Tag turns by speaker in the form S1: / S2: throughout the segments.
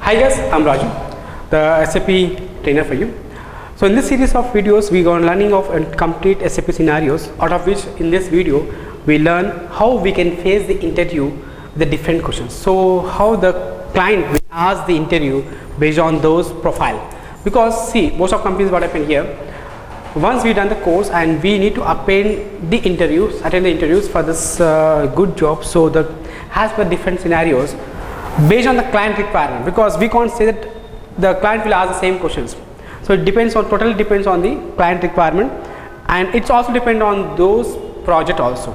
S1: Hi guys, I'm Raju, the SAP trainer for you. So in this series of videos, we are learning of complete SAP scenarios, out of which in this video we learn how we can face the interview with the different questions. So how the client will ask the interview based on those profile. Because see, most of companies what happen here, once we done the course and we need to attend the interviews for this good job. So the has per different scenarios based on the client requirement, because we can't say that the client will ask the same questions. So it depends on, totally depends on the client requirement, and it's also depend on those project also.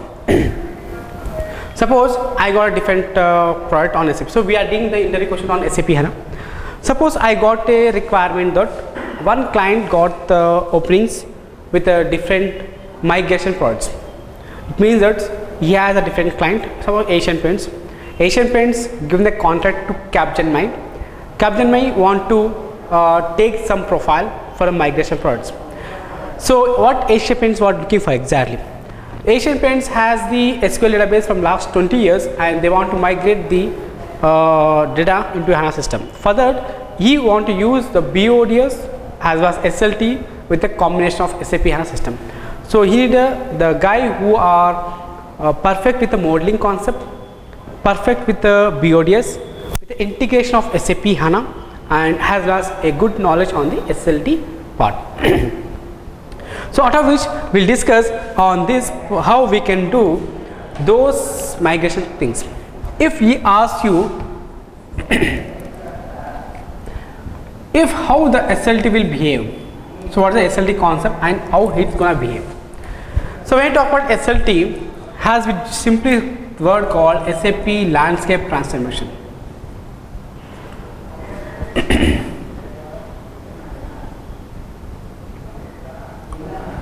S1: Suppose I got a different project on SAP. So we are doing the interview question on SAP HANA. Suppose I got a requirement that one client got the openings with a different migration projects. It means that he has a different client. Suppose Asian Paints. Asian Paints given the contract to Capgemini. Capgemini want to take some profile for a migration projects. So what Asian Paints were looking for exactly? Asian Paints has the SQL database from last 20 years and they want to migrate the data into HANA system. For that, he want to use the BODS as well as SLT with a combination of SAP HANA system. So he need the guy who are perfect with the modeling concept, perfect with the BODS, with the integration of SAP HANA, and has a good knowledge on the SLT part. So out of which we'll discuss on this how we can do those migration things. If we ask you if how the SLT will behave, so what is the SLT concept and how it's gonna behave. So when you talk about SLT, has with simply word called SAP landscape transformation.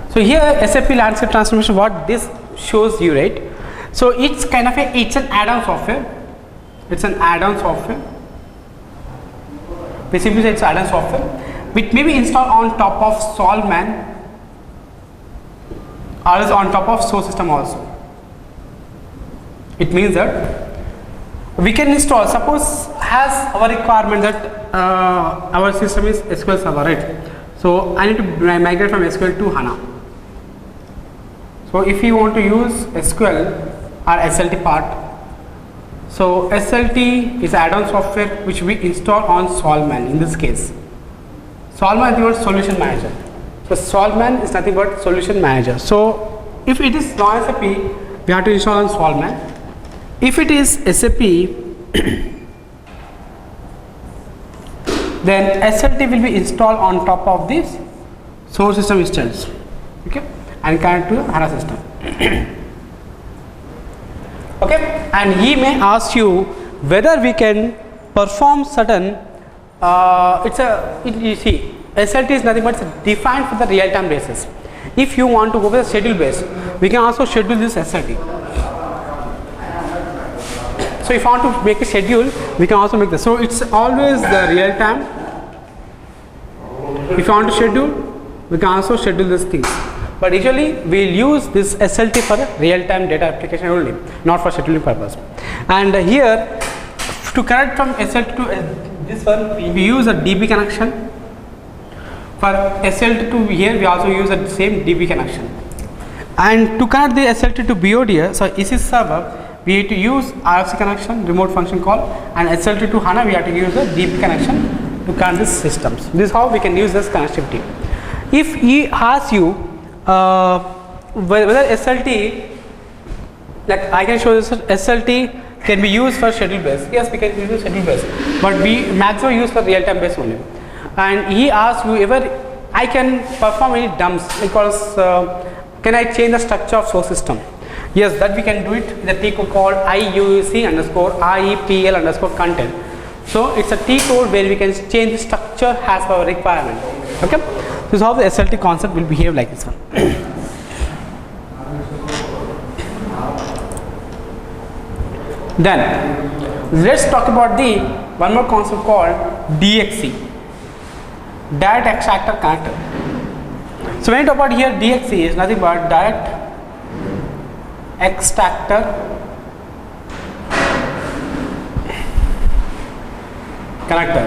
S1: So here SAP landscape transformation, what this shows you, right? So it's kind of it's an add-on software. It's an add-on software. Basically, it's add-on software which may be installed on top of Solman or is on top of source system also. It means that we can install, suppose has our requirement that our system is SQL Server, right? So I need to migrate from SQL to HANA. So if you want to use SQL or SLT part, so SLT is add-on software which we install on Solman. In this case, Solman is the word solution manager. So Solman is nothing but solution manager. So if it is non-SAP, we have to install on Solman. If it is SAP, then SLT will be installed on top of this source system instance, okay, and connect to HANA system. Okay, and he may ask you whether we can perform certain. You see, SLT is nothing but defined for the real-time basis. If you want to go with a schedule base, we can also schedule this SLT. So if you want to make a schedule, we can also make this. So it's always the real time. If you want to schedule, we can also schedule these things. But usually we'll use this SLT for the real time data application only, not for scheduling purpose. And here to connect from SLT to this one, we use a DB connection. For SLT to here, we also use the same DB connection. And to connect the SLT to BODS, so EC server, we have to use RFC connection, remote function call, and SLT to HANA, we have to use the DB connection to connect these systems. This is how we can use this connectivity. If he asks you whether SLT, like I can show this SLT can be used for schedule base. Yes, we can use schedule base, but we maximum use for real time base only. And he asks you whether I can perform any dumps, because can I change the structure of source system? Yes, that we can do it with a T code called IUC underscore IEPL underscore content. So it's a T code where we can change the structure as per our requirement. Okay, this is how the SLT concept will behave like this one. Then let's talk about the one more concept called DXC, direct extractor connector. So when you talk about here, DXC is nothing but direct extractor connector.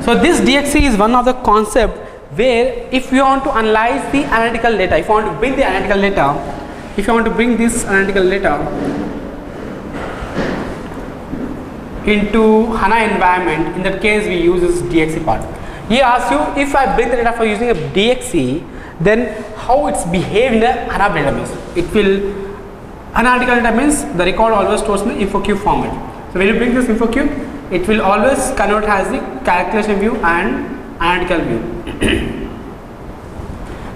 S1: So this DXC is one of the concept where if you want to analyze the analytical data, if you want to bring the analytical data, if you want to bring this analytical data into HANA environment, in that case we use this DXC part. He asks you, if I bring the data for using a DXC, then how it's behave in a HANA database. It will, analytical data means the record always stores in the InfoCube format. So when you bring this InfoCube, it will always convert as the calculation view and analytical view.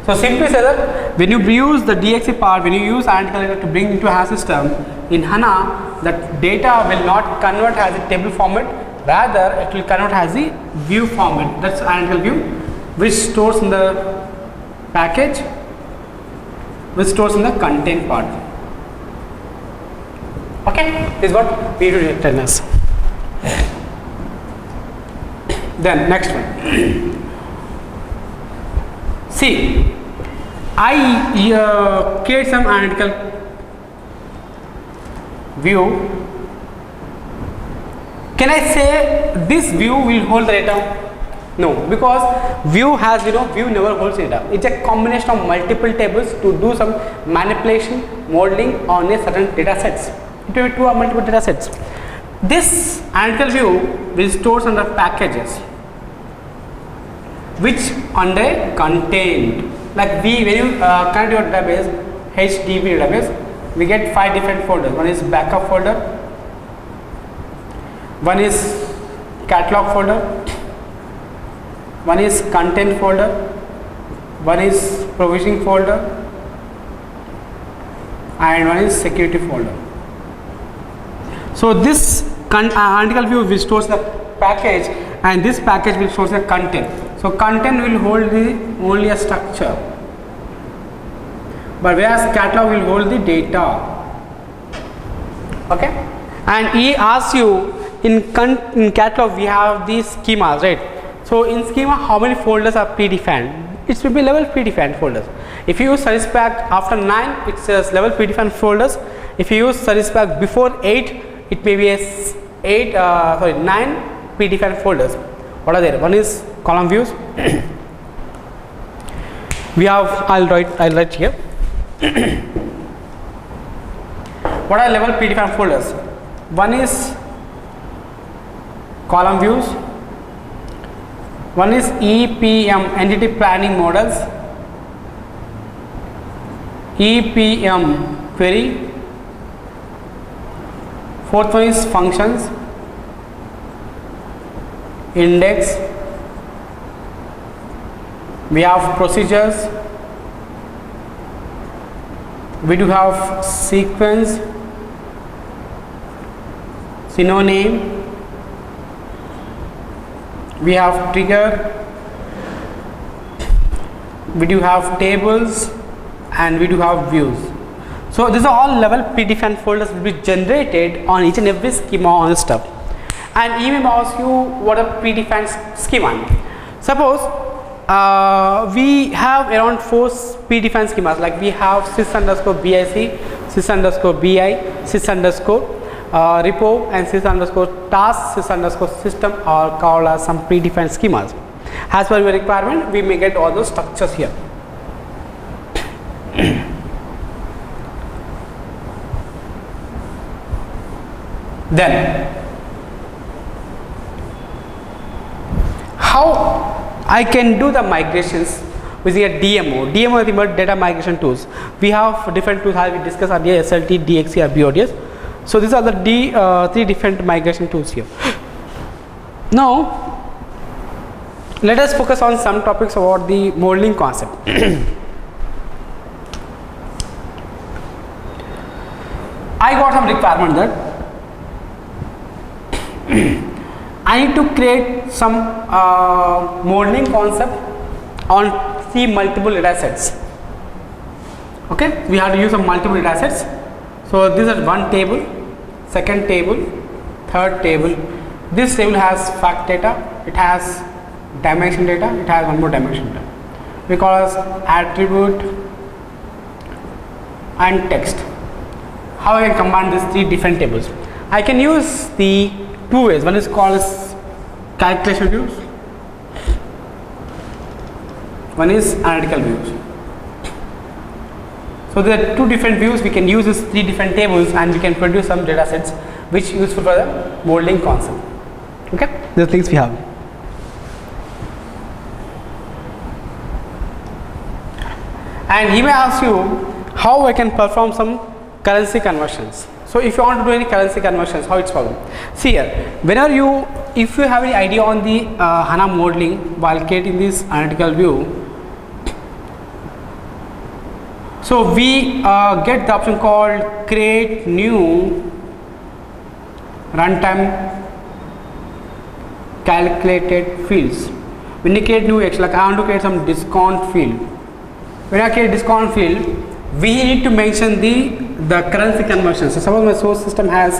S1: So simply say that when you use the DXC part, when you use analytical data to bring into HANA system, in HANA that data will not convert as a table format, rather it will convert as the view format. That's analytical view, which stores in the package, which stores in the content part. Okay, this is what we do tell us. Then next one. See, I create some analytical view. Can I say this view will hold the data? No, because view has, view never holds data. It's a combination of multiple tables to do some manipulation, modeling on a certain data sets. It will be two or multiple data sets. This analytical view will store under packages, which under content. Like when you connect your database, HDB database, we get 5 different folders. One is backup folder, one is catalog folder, one is content folder, one is provisioning folder, and one is security folder. So this analytical view will store the package, and this package will store the content. So content will hold the only a structure, but whereas catalog will hold the data. Okay, and he asks you in catalog we have these schemas, right? So in schema, how many folders are predefined? It will be level predefined folders. If you use service pack after 9, it says level predefined folders. If you use service pack before 8, it may be a 9 predefined folders. What are there? One is column views. We have, I'll write here. What are level predefined folders? One is column views, one is EPM, entity planning models, EPM query, fourth one is functions, index, we have procedures, we do have sequence, synonym, we have trigger, we do have tables, and we do have views. So these are all level predefined folders will be generated on each and every schema on the stuff. And he may ask you what a predefined schema. Suppose we have around 4 predefined schemas, like we have sys underscore BIC, sys underscore BI, sys underscore repo, and sys underscore task, sys underscore system are called as some predefined schemas. As per your requirement, we may get all those structures here. Then how I can do the migrations using a DMO. DMO is the data migration tools. We have different tools as we discussed earlier, SLT, DXC, or BODS. So these are the 3 different migration tools here. Now let us focus on some topics about the modeling concept. I got some requirement that I need to create some modeling concept on 3 multiple data sets. Okay, we have to use some multiple data sets. So this is one table, second table, third table. This table has fact data, it has dimension data, it has one more dimension data. We call as attribute and text. How I can combine these 3 different tables? I can use the 2 ways. One is called as calculation views, one is analytical views. So there are two different views. We can use these three different tables and we can produce some data sets which is useful for the modeling concept. Okay, these things we have. And he may ask you how I can perform some currency conversions. So if you want to do any currency conversions, how it's possible? See here, whenever you, if you have any idea on the HANA modeling while creating this analytical view, so we get the option called create new runtime calculated fields. When you create new, like I want to create some discount field. When I create discount field, we need to mention the currency conversion. So suppose my source system has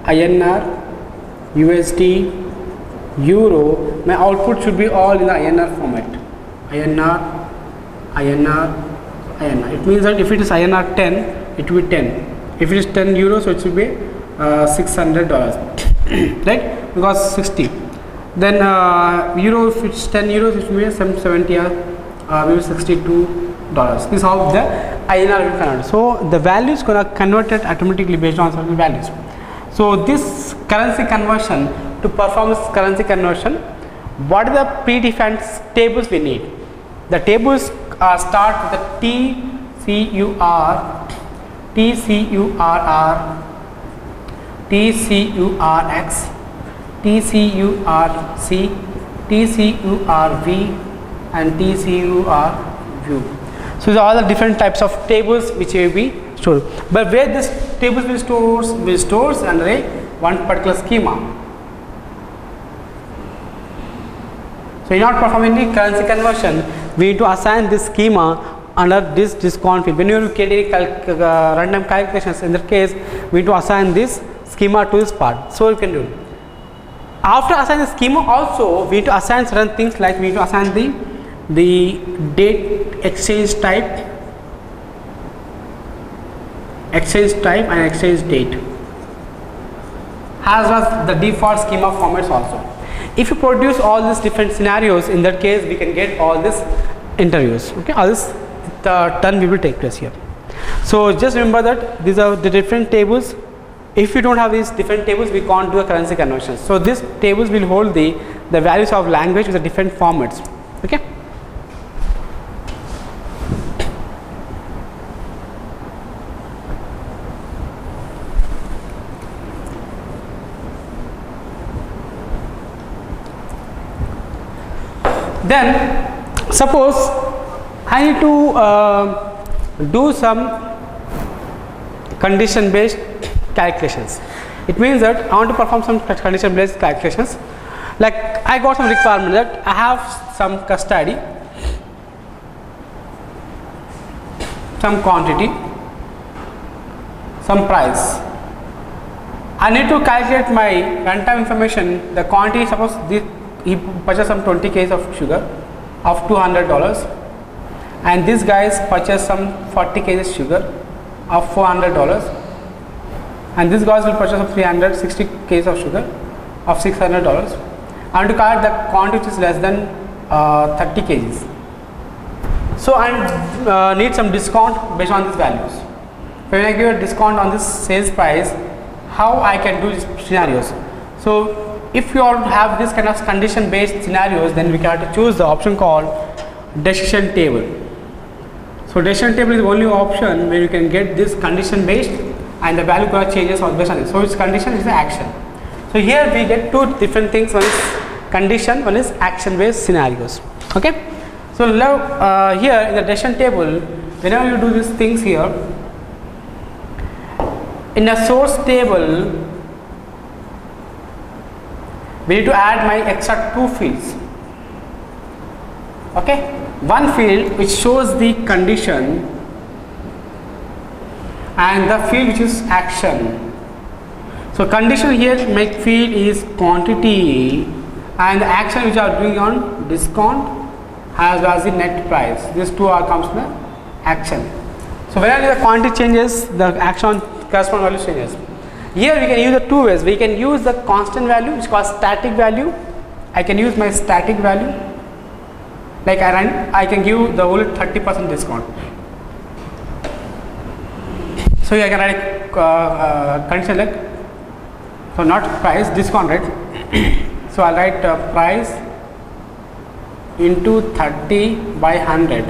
S1: INR, USD, Euro, my output should be all in the INR format. INR, INR, INR. It means that if it is INR 10, it will be 10. If it is 10 euros, so it should be $600, right? Because 60. Then euro, if it's 10 euros, it will be 770 maybe $62. This is how the INR will convert. So the value is going to convert it automatically based on certain values. So this currency conversion, to perform this currency conversion, what are the predefined tables we need? The tables start with the TCUR, TCURR, TCURX, TCURC, TCURV and TCURView. So these are all the different types of tables which will be stored. But where this tables will stores under a one particular schema. So in order to perform any currency conversion, we need to assign this schema under this discount field. When you create any runtime calculations, in that case, we need to assign this schema to this part. So you can do it. After assigning the schema, also we need to assign certain things, like we need to assign the date exchange type and exchange date, as well as the default schema formats also. If you produce all these different scenarios, in that case we can get all these interviews. Okay, all this turn will take place here. So just remember that these are the different tables. If you don't have these different tables, we can't do a currency conversion. So these tables will hold the values of language with the different formats. Okay. Then suppose I need to do some condition based calculations. It means that I want to perform some condition based calculations. Like I got some requirement that I have some custody, some quantity, some price. I need to calculate my runtime information. The quantity, suppose he purchased some 20 kgs of sugar of $200, and these guys purchased some 40 kgs sugar of $400, and these guys will purchase some 360 kgs of sugar of $600. I want to calculate the quantity which is less than 30 kgs. So I need some discount based on these values. When I give a discount on this sales price, how I can do these scenarios? So if you all have this kind of condition based scenarios, then we can have to choose the option called decision table. So decision table is the only option where you can get this condition based and the value changes based on it. So its condition is the action. So here we get two different things. One is condition, one is action based scenarios. Okay. So now here in the decision table, whenever you do these things here, in the source table, we need to add my extra two fields. Okay, one field which shows the condition and the field which is action. So condition here, my field is quantity, and the action which I are doing on discount as well as the net price. These two are comes to the action. So whenever the quantity changes, the action corresponding value changes. Here we can use the two ways. We can use the constant value, which is called static value, I can use my static value, like I can give the whole 30% discount. So I can write a condition like, so not price, discount rate. So I'll write price into 30 by 100.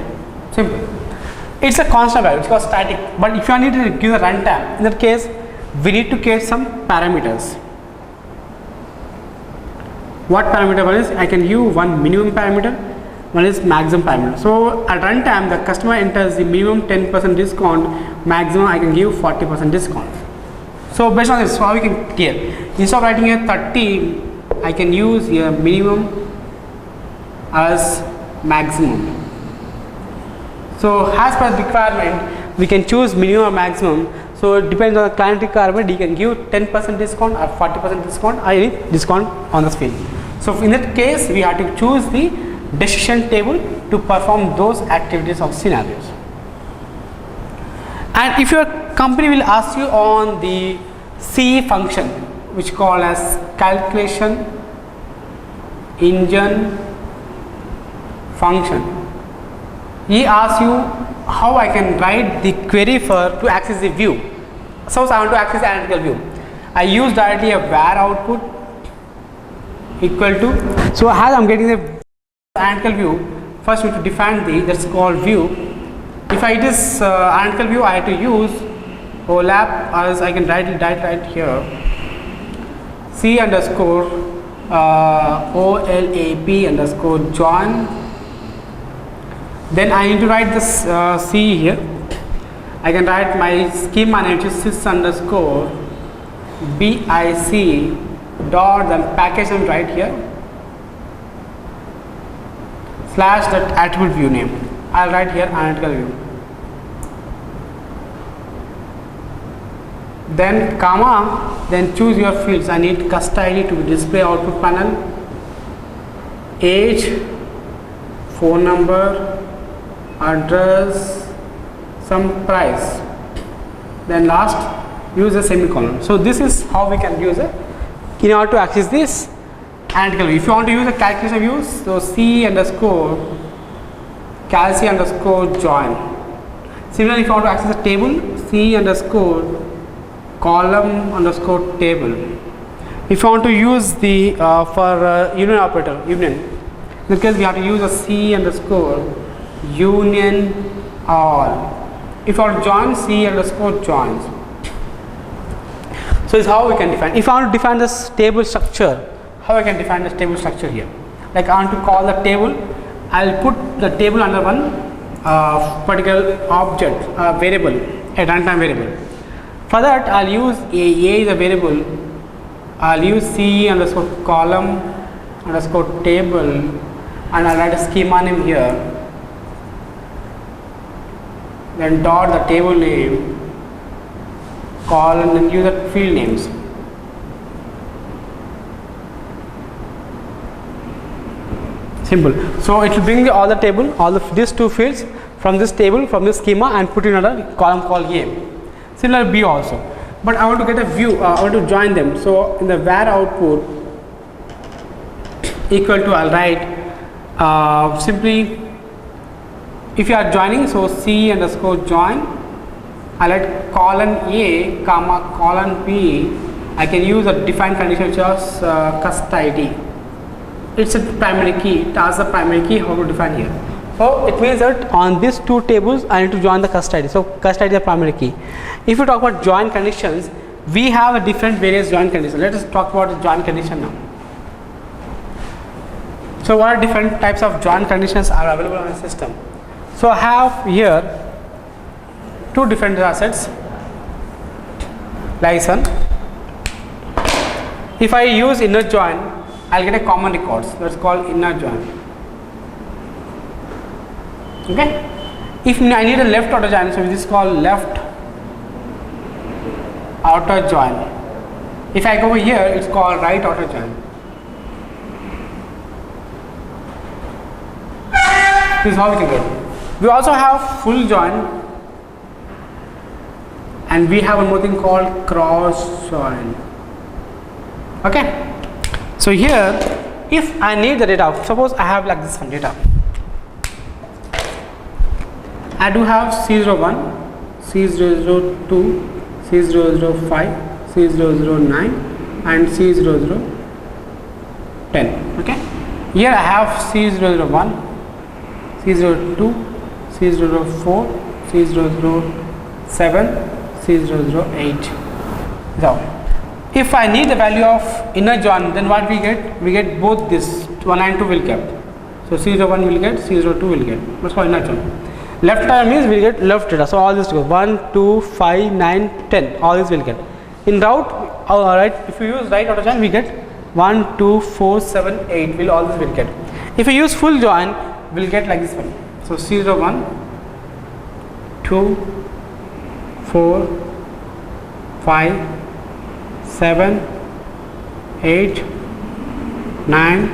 S1: Simple. It's a constant value, it's called static. But if you need to give the runtime, in that case, we need to create some parameters. What parameter? One is I can give one minimum parameter, one is maximum parameter. So at runtime, the customer enters the minimum 10% discount, maximum I can give 40% discount. So based on this, how we can clear. Instead of writing a 30, I can use a minimum as maximum. So as per the requirement, we can choose minimum or maximum. So it depends on the client requirement. You can give 10% discount or 40% discount or any discount on the field. So in that case, we have to choose the decision table to perform those activities of scenarios. And if your company will ask you on the C function, which called as calculation engine function, he asks you how I can write the query to access the view. Suppose I want to access the analytical view. I use directly a var output equal to. So as I am getting the analytical view, first we have to define that's called view. If it is analytical view, I have to use OLAP, as I can write it right here. C underscore OLAP underscore join. Then I need to write this C here. I can write my schema name, which is sys underscore BIC dot, then package name right here, slash that attribute view name. I'll write here analytical view. Then comma, then choose your fields. I need cust ID to display output panel, age, phone number, address, some price. Then last, use a semicolon. So this is how we can use it in order to access this analytical view. If you want to use a calculation view, so C underscore calc underscore join. Similarly, if you want to access a table, C underscore column underscore table. If you want to use the for union operator, union, in this case we have to use a C underscore union all. If you want to join, C underscore joins. So this is how we can define. If I want to define this table structure, how I can define this table structure here? Like I want to call the table, I'll put the table under one particular object, variable, a runtime variable. For that, I'll use A is a variable. I'll use C underscore column underscore table, and I'll write a schema name here. Then dot the table name, column, and use the field names. Simple. So it will bring all the table, all of these two fields from this table, from this schema, and put in another column called A. Similar B also, but I want to get a view, I want to join them. So in the var output equal to, I'll write simply, if you are joining, so C underscore join, I'll write colon A comma colon B. I can use a defined condition which is cust ID. It's a primary key, it has the primary key, how to define here. So it means that on these two tables I need to join the cust ID. So cust ID is the primary key. If you talk about join conditions, we have a different various join conditions. Let us talk about the join condition now. So what are different types of join conditions are available on the system? So I have here two different assets. Like one, if I use inner join, I'll get a common records. Let's call inner join. Okay. If I need a left outer join, so this is called left outer join. If I go over here, it's called right outer join. This is how we can get. We also have full join, and we have one more thing called cross join. Okay. So here if I need the data, suppose I have like this one data. I do have C01, C002, C005, C009 and C0010. Okay. Here I have C001, C02, C004, C007, C008. So if I need the value of inner join, then what we get? We get both this 1 and 2 will get. So C01 will get, C02 will get. That's called inner join. Left data means we get left data. So all this goes 1, 2, 5, 9, 10. All this will get. In route, right, if you use right outer join, we get 1, 2, 4, 7, 8. Will all this will get. If you use full join, we'll get like this one. So C01, 2, 4, 5, 7, 8, 9,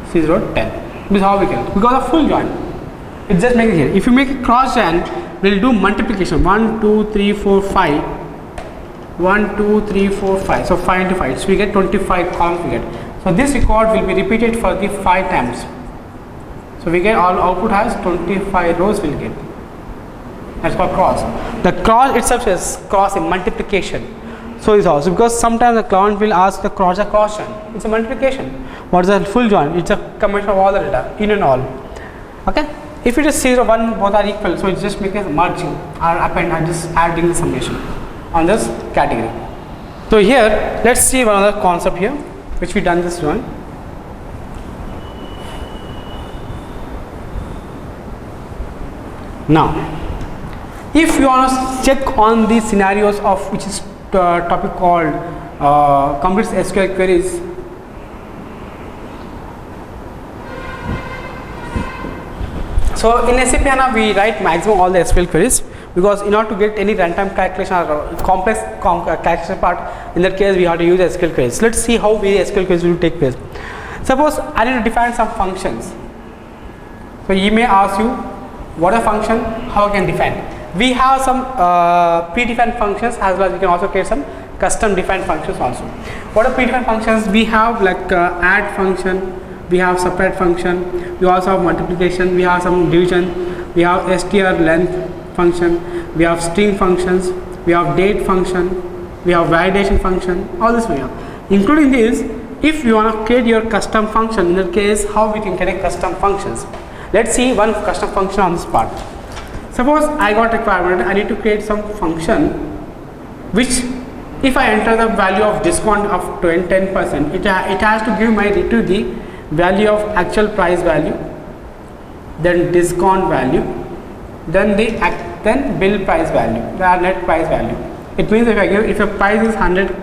S1: C0, 10. This is how we get. Because of full join. It's just make it here. If you make a cross join, we'll do multiplication 1, 2, 3, 4, 5. 1, 2, 3, 4, 5. So 5 into 5. So we get 25 columns we get. So this record will be repeated for the 5 times. So we get all output has 25 rows will get. That's called cross. The cross itself is cross in multiplication. So it's also because sometimes the client will ask the cross join. It's a multiplication. What is a full join? It's a combination of all the data in and all. Okay. If it is 0, 1, both are equal, so it's just making a merging or append and just adding the summation on this category. So here, let's see one other concept here, which we done this one. Now, if you want to check on the scenarios of which is topic called complex SQL queries. So in SAP HANA we write maximum all the SQL queries, because in order to get any runtime calculation or complex calculation part, in that case we have to use SQL queries. Let's see how the SQL queries will take place. Suppose I need to define some functions. So he may ask you what a function, how I can define. We have some predefined functions, as well as we can also create some custom defined functions also. What are predefined functions? We have like add function, we have separate function, we also have multiplication, we have some division, we have str length function, we have string functions, we have date function, we have validation function, all this we have. Including this, if you want to create your custom function, in that case how we can create custom functions. Let's see one custom function on this part. Suppose I got requirement, I need to create some function which if I enter the value of discount of 10%, it has to give my return the value of actual price value, then discount value, then bill price value, the net price value. It means if a price is 100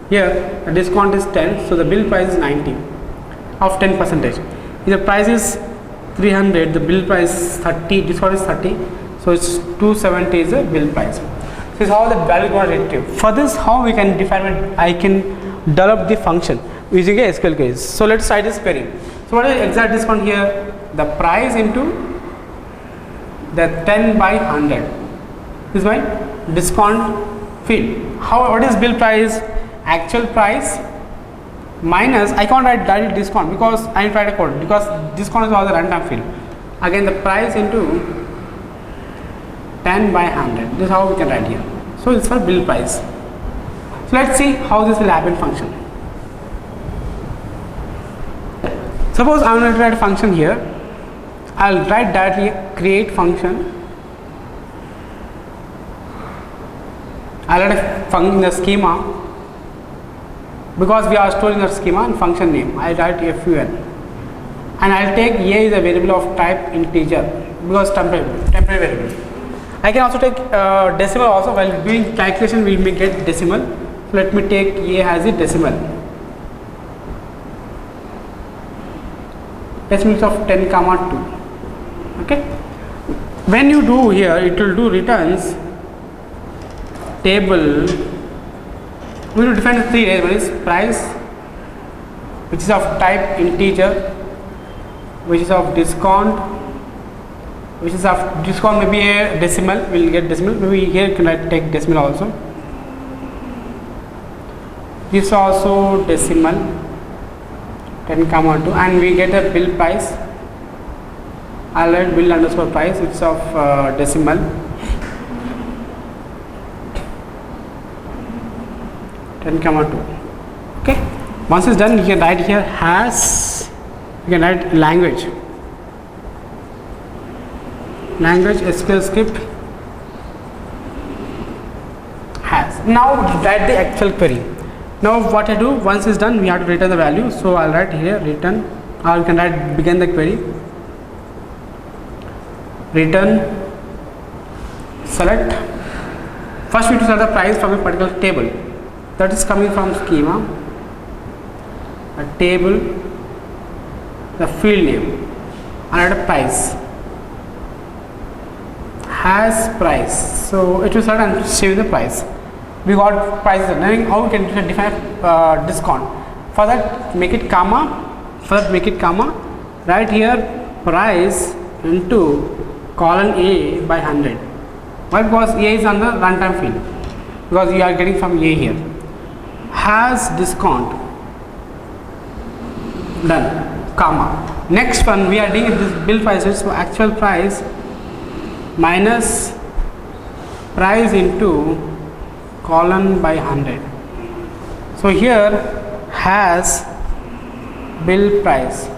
S1: here, the discount is 10, so the bill price is 90 of 10%. If the price is 300, the bill price is 30, discount is 30, so it's 270 is the bill price. This is how the value going to retrieve. For this, how we can define it, I can develop the function using a SQL queries. So let's try this query. So what is the exact discount here? The price into the 10 by 100 is my discount field. What is bill price? Actual price minus, I can't write directly discount because I tried a code, because discount is all the runtime field. Again the price into 10 by 100. This is how we can write here. So it's for bill price. So let's see how this will happen function. Suppose I want to write a function here. I'll write directly create function. I'll write a function in the schema, because we are storing the schema and function name. I write fun, and I'll take a is a variable of type integer because temporary variable. I can also take decimal also. While doing calculation we may get decimal. So let me take a as a decimal. Decimals of 10 comma 2. Okay. When you do here, it will do returns table. We will define the 3 areas. One is price, which is of type integer, which is of discount, which is of discount maybe a decimal. We will get decimal. Maybe here can I take decimal also. This also decimal, 10 comma 2, and we get a bill price. I'll write bill underscore price, it's of decimal. 10 comma 2. Okay, once it's done, you can write here has, you can write language SQL script has. Now write the actual query. Now what I do, once it's done, we have to return the value. So I'll write here return, or you can write begin the query, return select. First we need to select the price from a particular table that is coming from schema, a table, the field name, and add a price, has price. So it will start and save the price. We got prices. Now how we can define discount? For that, make it comma. Right here, price into colon A by 100. Why? Because A is on the runtime field. Because you are getting from A here. Has discount. Done. Comma. Next one, we are doing this bill prices. So actual price minus price into colon by 100. So here has bill price.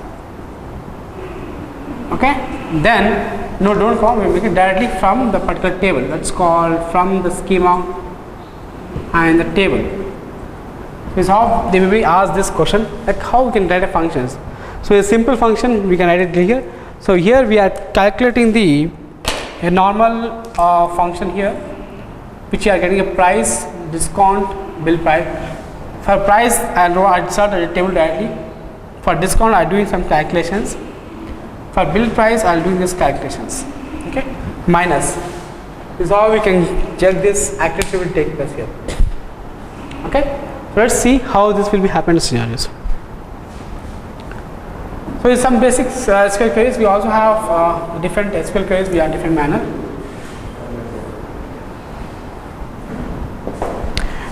S1: Okay, then no, don't call, we make it directly from the particular table. That's called from the schema and the table. This is how they may be asked this question, like how we can write a functions. So a simple function we can write it here. So here we are calculating a normal function here, which you are getting a price, discount, bill price. For price, I start a table directly. For discount, I am doing some calculations. For bill price, I am doing these calculations. Okay, minus. This is how we can check this accuracy will take place here. Okay, so let's see how this will be happen in scenarios. So in some basic SQL queries, we also have different SQL queries. We are different manner.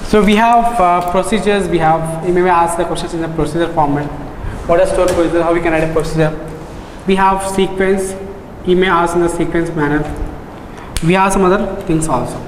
S1: So we have procedures. We have, you may ask the questions in the procedure format. What is stored procedure? How we can write a procedure? We have sequence. You may ask in the sequence manner. We have some other things also.